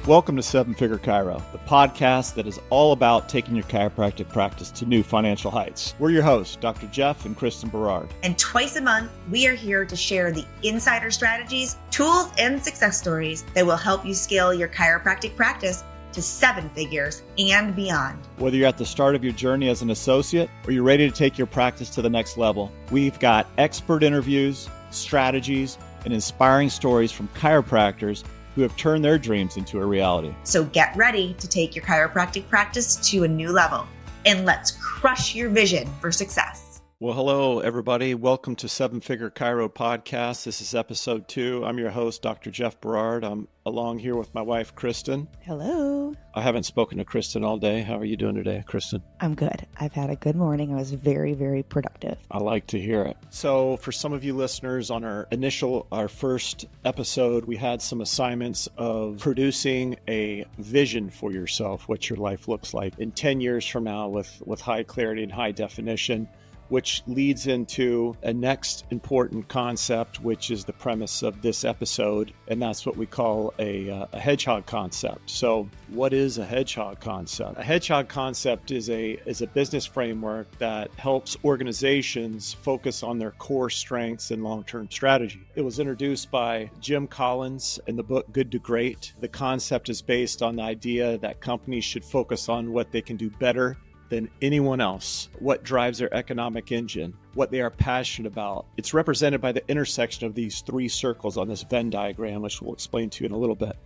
Welcome to Seven Figure Chiro, the podcast that is all about taking your chiropractic practice to new financial heights. We're your hosts, Dr. Jeff and Kristin Berard. And twice a month, we are here to share the insider strategies, tools, and success stories that will help you scale your chiropractic practice to seven figures and beyond. Whether you're at the start of your journey as an associate or you're ready to take your practice to the next level, we've got expert interviews, strategies, and inspiring stories from chiropractors who have turned their dreams into a reality. So get ready to take your chiropractic practice to a new level, and let's crush your vision for success. Well, hello, everybody. Welcome to Seven Figure Chiro Podcast. This is episode 2. I'm your host, Dr. Jeff Berard. I'm along here with my wife, Kristin. Hello. I haven't spoken to Kristin all day. How are you doing today, Kristin? I'm good. I've had a good morning. I was very, very productive. I like to hear it. So for some of you listeners on our first episode, we had some assignments of producing a vision for yourself, what your life looks like in 10 years from now with high clarity and high definition, which leads into a next important concept, which is the premise of this episode, and that's what we call a hedgehog concept. So what is a hedgehog concept? A hedgehog concept is a business framework that helps organizations focus on their core strengths and long-term strategy. It was introduced by Jim Collins in the book Good to Great. The concept is based on the idea that companies should focus on what they can do better than anyone else, what drives their economic engine, what they are passionate about. It's represented by the intersection of these 3 circles on this Venn diagram, which we'll explain to you in a little bit.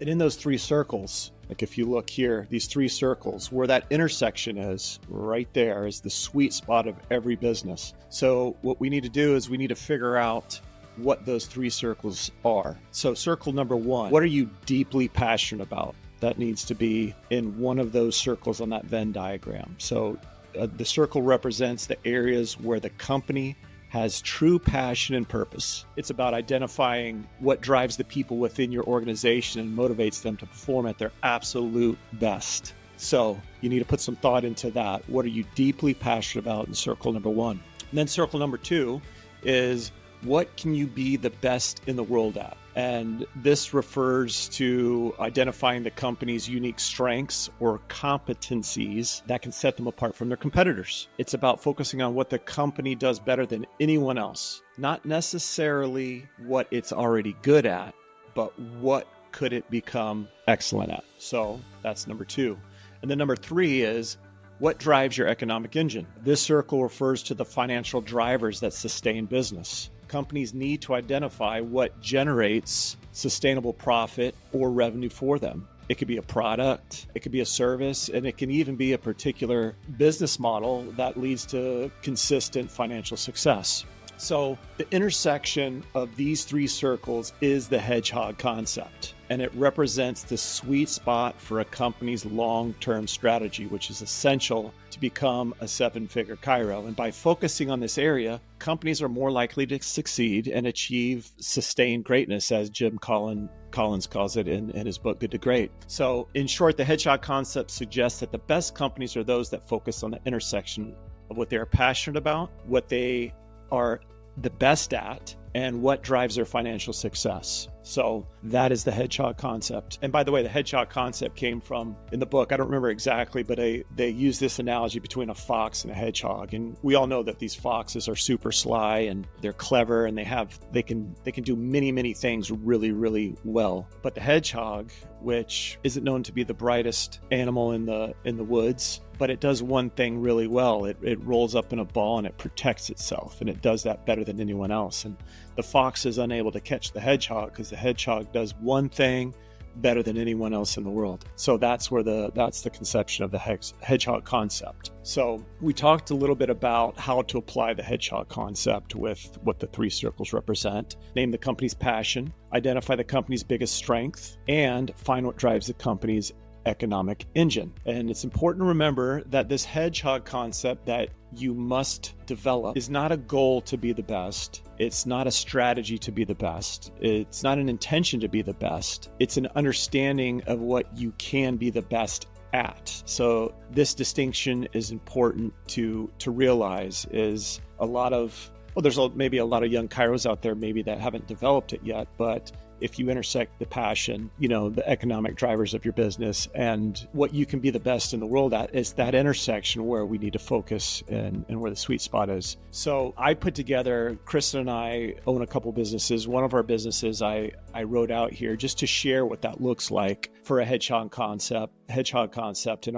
And in those 3 circles, like if you look here, these 3 circles, where that intersection is, right there is the sweet spot of every business. So what we need to do is we need to figure out what those 3 circles are. So circle number 1, what are you deeply passionate about? That needs to be in one of those circles on that Venn diagram. So the circle represents the areas where the company has true passion and purpose. It's about identifying what drives the people within your organization and motivates them to perform at their absolute best. So you need to put some thought into that. What are you deeply passionate about in circle number 1? And then circle number 2 is what can you be the best in the world at? And this refers to identifying the company's unique strengths or competencies that can set them apart from their competitors. It's about focusing on what the company does better than anyone else, not necessarily what it's already good at, but what could it become excellent at. So that's number 2. And then number 3 is what drives your economic engine. This circle refers to the financial drivers that sustain business. Companies need to identify what generates sustainable profit or revenue for them. It could be a product, it could be a service, and it can even be a particular business model that leads to consistent financial success. So the intersection of these 3 circles is the hedgehog concept, and it represents the sweet spot for a company's long-term strategy, which is essential to become a 7-figure chiro. And by focusing on this area, companies are more likely to succeed and achieve sustained greatness, as Jim Collins calls it in his book, Good to Great. So in short, the hedgehog concept suggests that the best companies are those that focus on the intersection of what they are passionate about, what they are the best at, and what drives their financial success. So that is the hedgehog concept. And by the way, the hedgehog concept came from, in the book, I don't remember exactly, but they use this analogy between a fox and a hedgehog. And we all know that these foxes are super sly and they're clever and they can do many, many things really, really well. But the hedgehog, which isn't known to be the brightest animal in the woods, but it does one thing really well. It rolls up in a ball and it protects itself, and it does that better than anyone else. And the fox is unable to catch the hedgehog because the hedgehog does one thing better than anyone else in the world. So that's the conception of the hedgehog concept. So we talked a little bit about how to apply the hedgehog concept with what the 3 circles represent. Name the company's passion, identify the company's biggest strength, and find what drives the company's economic engine. And it's important to remember that this hedgehog concept that you must develop is not a goal to be the best. It's not a strategy to be the best. It's not an intention to be the best. It's an understanding of what you can be the best at. So this distinction is important to realize. Is a lot of, well, there's maybe a lot of young chiros out there maybe that haven't developed it yet, but if you intersect the passion, the economic drivers of your business and what you can be the best in the world at, is that intersection where we need to focus and where the sweet spot is. So I put together, Kristin and I own a couple businesses. One of our businesses I wrote out here just to share what that looks like for a Hedgehog Concept. And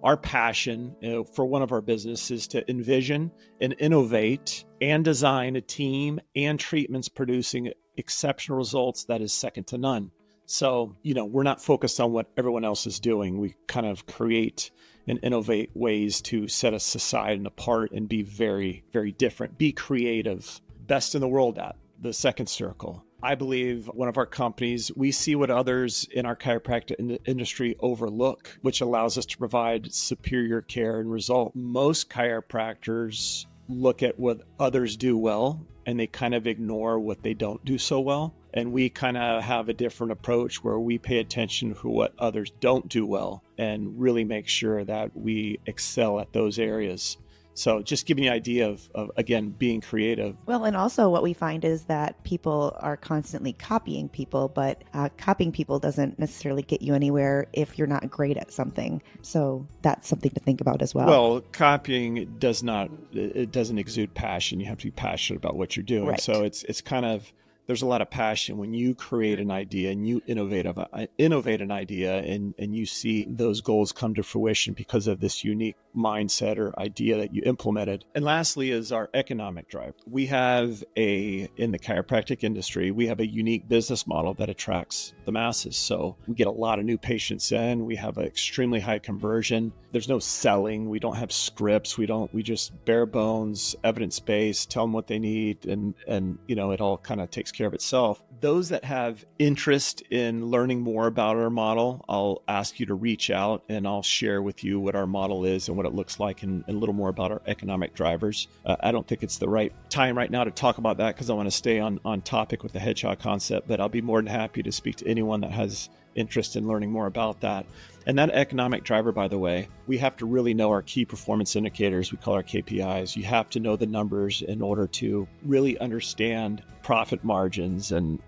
our passion for one of our businesses is to envision and innovate and design a team and treatments producing exceptional results that is second to none. So, we're not focused on what everyone else is doing. We kind of create and innovate ways to set us aside and apart and be very, very different. Be creative. Best in the world at the second circle. I believe one of our companies, we see what others in our chiropractic industry overlook, which allows us to provide superior care and result. Most chiropractors look at what others do well, and they kind of ignore what they don't do so well. And we kind of have a different approach where we pay attention to what others don't do well and really make sure that we excel at those areas. So just giving you an idea of, again, being creative. Well, and also what we find is that people are constantly copying people, but copying people doesn't necessarily get you anywhere if you're not great at something. So that's something to think about as well. Well, copying doesn't exude passion. You have to be passionate about what you're doing. Right. So it's kind of, there's a lot of passion when you create an idea and you innovate an idea and you see those goals come to fruition because of this unique mindset or idea that you implemented. And lastly is our economic drive. We have in the chiropractic industry, we have a unique business model that attracts the masses. So we get a lot of new patients in. We have an extremely high conversion. There's no selling. We don't have scripts. We just bare bones, evidence-based, tell them what they need. And it all kind of takes care of itself. Those that have interest in learning more about our model, I'll ask you to reach out and I'll share with you what our model is and what it looks like and a little more about our economic drivers. I don't think it's the right time right now to talk about that because I want to stay on topic with the Hedgehog Concept, but I'll be more than happy to speak to anyone that has interest in learning more about that. And that economic driver, by the way, we have to really know our key performance indicators. We call our KPIs. You have to know the numbers in order to really understand profit margins and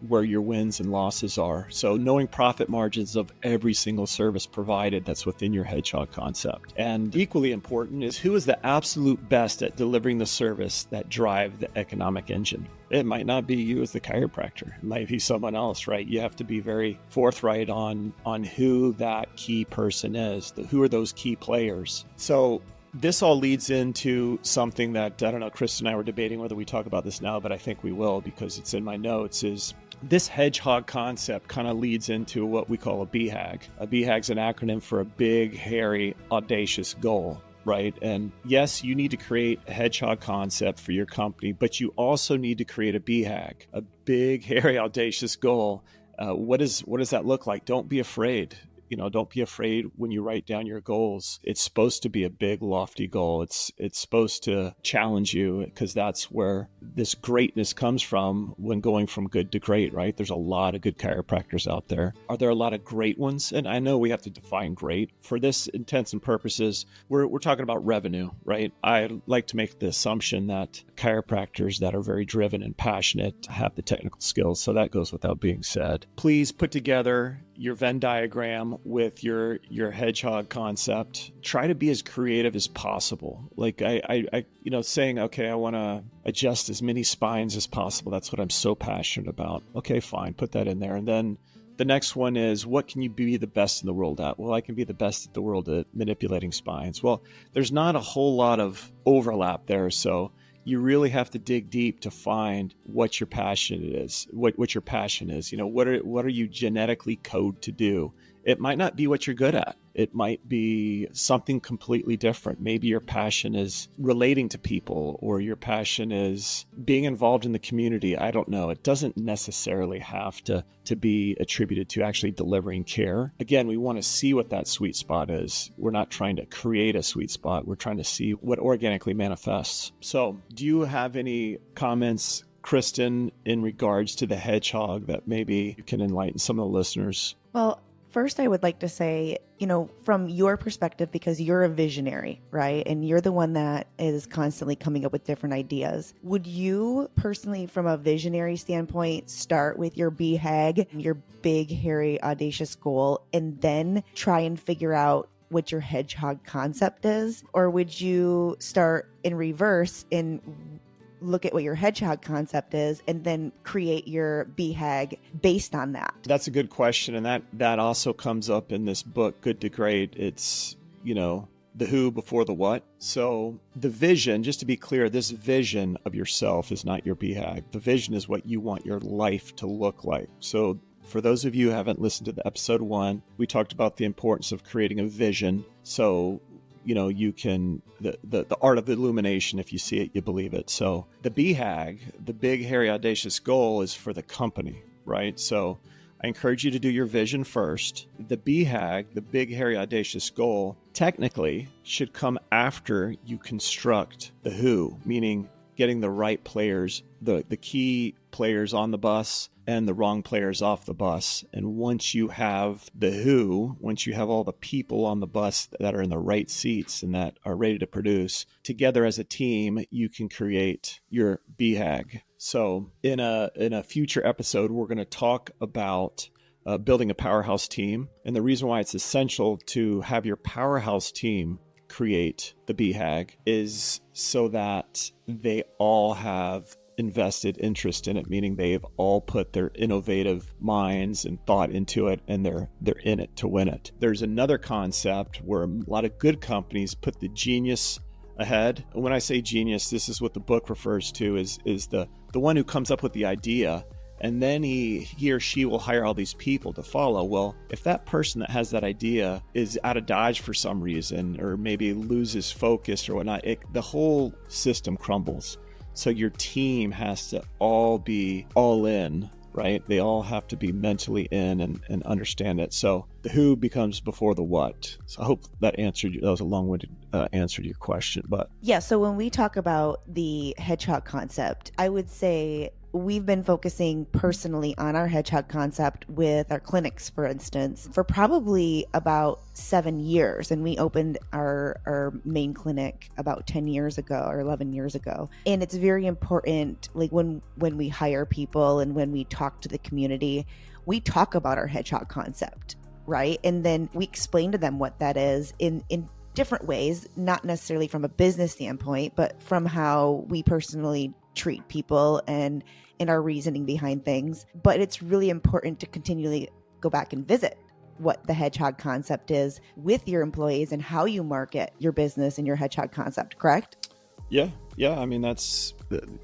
where your wins and losses are. So knowing profit margins of every single service provided that's within your Hedgehog Concept. And equally important is who is the absolute best at delivering the service that drive the economic engine. It might not be you as the chiropractor. It might be someone else, right? You have to be very forthright on who that key person is. Who are those key players? So this all leads into something that, I don't know, Kristin and I were debating whether we talk about this now, but I think we will because it's in my notes, is this Hedgehog Concept kind of leads into what we call a BHAG. A BHAG is an acronym for a big, hairy, audacious goal, right? And yes, you need to create a Hedgehog Concept for your company, but you also need to create a BHAG, a big, hairy, audacious goal. What does that look like? Don't be afraid. Don't be afraid when you write down your goals. It's supposed to be a big, lofty goal. It's supposed to challenge you because that's where this greatness comes from when going from good to great, right? There's a lot of good chiropractors out there. Are there a lot of great ones? And I know we have to define great. For this intents and purposes, we're talking about revenue, right? I like to make the assumption that chiropractors that are very driven and passionate have the technical skills. So that goes without being said. Please put together your Venn diagram with your Hedgehog Concept. Try to be as creative as possible. Like I saying, okay, I want to adjust as many spines as possible. That's what I'm so passionate about. Okay, fine, put that in there. And then the next one is, what can you be the best in the world at? Well, I can be the best at the world at manipulating spines. Well, there's not a whole lot of overlap there. So you really have to dig deep to find what your passion is, what your passion is. What are you genetically coded to do? It might not be what you're good at. It might be something completely different. Maybe your passion is relating to people, or your passion is being involved in the community. I don't know. It doesn't necessarily have to be attributed to actually delivering care. Again, we want to see what that sweet spot is. We're not trying to create a sweet spot. We're trying to see what organically manifests. So, do you have any comments, Kristin, in regards to the Hedgehog that maybe you can enlighten some of the listeners? Well, first I would like to say, from your perspective, because you're a visionary, right? And you're the one that is constantly coming up with different ideas. Would you personally, from a visionary standpoint, start with your BHAG, your big, hairy, audacious goal, and then try and figure out what your hedgehog concept is? Or would you start in reverse and look at what your hedgehog concept is and then create your BHAG based on that? That's a good question. And that also comes up in this book, Good to Great. It's, the who before the what. So the vision, just to be clear, this vision of yourself is not your BHAG. The vision is what you want your life to look like. So for those of you who haven't listened to the episode 1, we talked about the importance of creating a vision. So you can, the art of illumination, if you see it, you believe it. So the BHAG, the big, hairy, audacious goal, is for the company, right? So I encourage you to do your vision first. The BHAG, the big, hairy, audacious goal, technically should come after you construct the who, meaning getting the right players, the key players on the bus and the wrong players off the bus. And once you have the who, once you have all the people on the bus that are in the right seats and that are ready to produce, together as a team, you can create your BHAG. So in a future episode, we're going to talk about building a powerhouse team. And the reason why it's essential to have your powerhouse team create the BHAG is so that they all have invested interest in it, meaning they've all put their innovative minds and thought into it, and they're in it to win it. There's another concept where a lot of good companies put the genius ahead. And when I say genius, this is what the book refers to is the one who comes up with the idea, and then he or she will hire all these people to follow. Well, if that person that has that idea is out of dodge for some reason, or maybe loses focus or whatnot, the whole system crumbles. So your team has to all be all in, right? They all have to be mentally in and understand it. So the who becomes before the what. So I hope that answered you. That was a long-winded answer to your question, but yeah. So when we talk about the hedgehog concept, I would say we've been focusing personally on our hedgehog concept with our clinics, for instance, for probably about 7 years. And we opened our main clinic about 10 years ago or 11 years ago. And it's very important, like when we hire people and when we talk to the community, we talk about our hedgehog concept, right? And then we explain to them what that is in different ways, not necessarily from a business standpoint, but from how we personally treat people and our reasoning behind things. But it's really important to continually go back and visit what the hedgehog concept is with your employees and how you market your business and your hedgehog concept, correct? Yeah. I mean,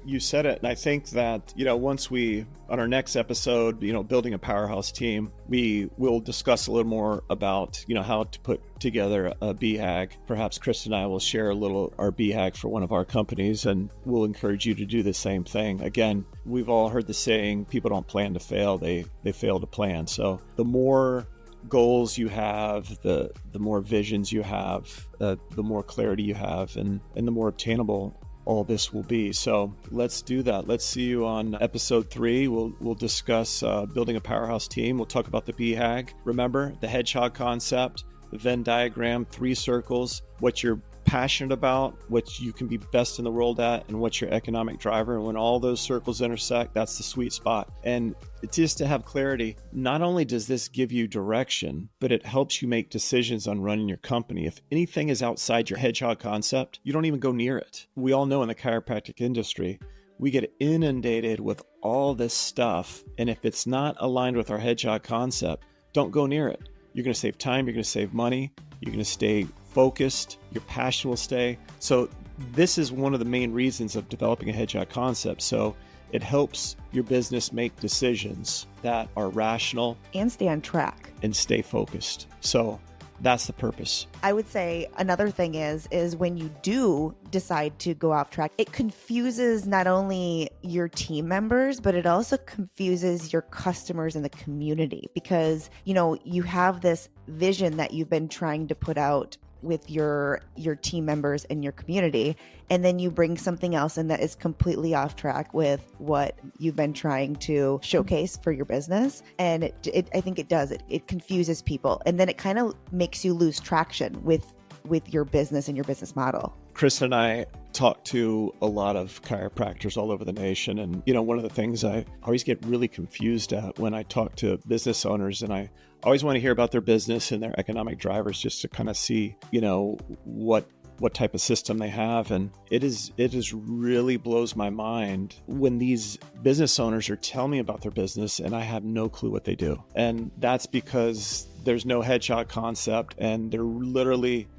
you said it. And I think that, once on our next episode, building a powerhouse team, we will discuss a little more about, how to put together a BHAG. Perhaps Kristin and I will share our BHAG for one of our companies, and we'll encourage you to do the same thing. Again, we've all heard the saying, people don't plan to fail, they fail to plan. So the more goals you have, the more visions you have, the more clarity you have, and the more obtainable all this will be. So let's do that. Let's see you on episode 3. We'll discuss building a powerhouse team. We'll talk about the BHAG. Remember the hedgehog concept, the Venn diagram, 3 circles, what you're passionate about, what you can be best in the world at, and what's your economic driver. And when all those circles intersect, that's the sweet spot. And just to have clarity, not only does this give you direction, but it helps you make decisions on running your company. If anything is outside your hedgehog concept, you don't even go near it. We all know in the chiropractic industry, we get inundated with all this stuff. And if it's not aligned with our hedgehog concept, don't go near it. You're going to save time. You're going to save money. You're going to stay focused. Your passion will stay. So this is one of the main reasons of developing a hedgehog concept. So it helps your business make decisions that are rational and stay on track and stay focused. So that's the purpose. I would say another thing is when you do decide to go off track, it confuses not only your team members, but it also confuses your customers in the community, because, you have this vision that you've been trying to put out with your team members and your community, and then you bring something else in that is completely off track with what you've been trying to showcase for your business. And I think it confuses people, and then it kind of makes you lose traction with your business and your business model. Kristin and I talk to a lot of chiropractors all over the nation. And, one of the things I always get really confused at when I talk to business owners, and I always want to hear about their business and their economic drivers just to kind of see, what type of system they have. And it is really blows my mind when these business owners are telling me about their business and I have no clue what they do. And that's because there's no Hedgehog Concept, and they're literally,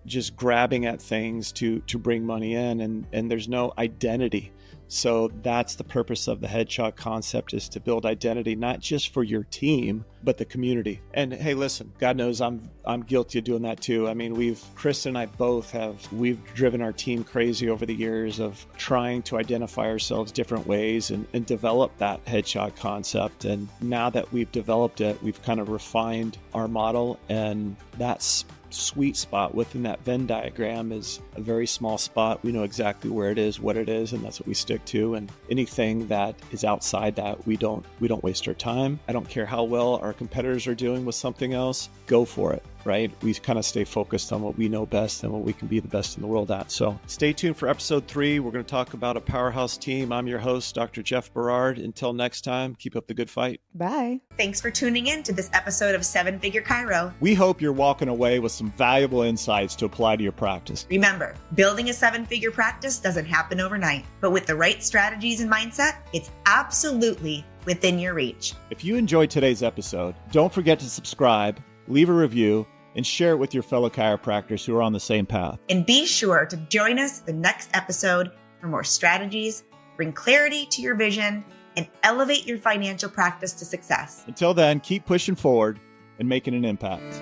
just grabbing at things to bring money in, and there's no identity. So that's the purpose of the Hedgehog Concept, is to build identity, not just for your team, but the community. And hey, listen, God knows I'm guilty of doing that too. I mean, Kristin and I we've driven our team crazy over the years of trying to identify ourselves different ways and develop that Hedgehog Concept. And now that we've developed it, we've kind of refined our model, and that's sweet spot within that Venn diagram is a very small spot. We know exactly where it is, what it is, and that's what we stick to. And anything that is outside that, we don't waste our time. I don't care how well our competitors are doing with something else. Go for it, right? We kind of stay focused on what we know best and what we can be the best in the world at. So stay tuned for episode 3. We're going to talk about a powerhouse team. I'm your host, Dr. Jeff Berard. Until next time, keep up the good fight. Bye. Thanks for tuning in to this episode of Seven Figure Chiro. We hope you're walking away with some valuable insights to apply to your practice. Remember, building a 7-figure practice doesn't happen overnight, but with the right strategies and mindset, it's absolutely within your reach. If you enjoyed today's episode, don't forget to subscribe, leave a review, and share it with your fellow chiropractors who are on the same path. And be sure to join us the next episode for more strategies, bring clarity to your vision, and elevate your financial practice to success. Until then, keep pushing forward and making an impact.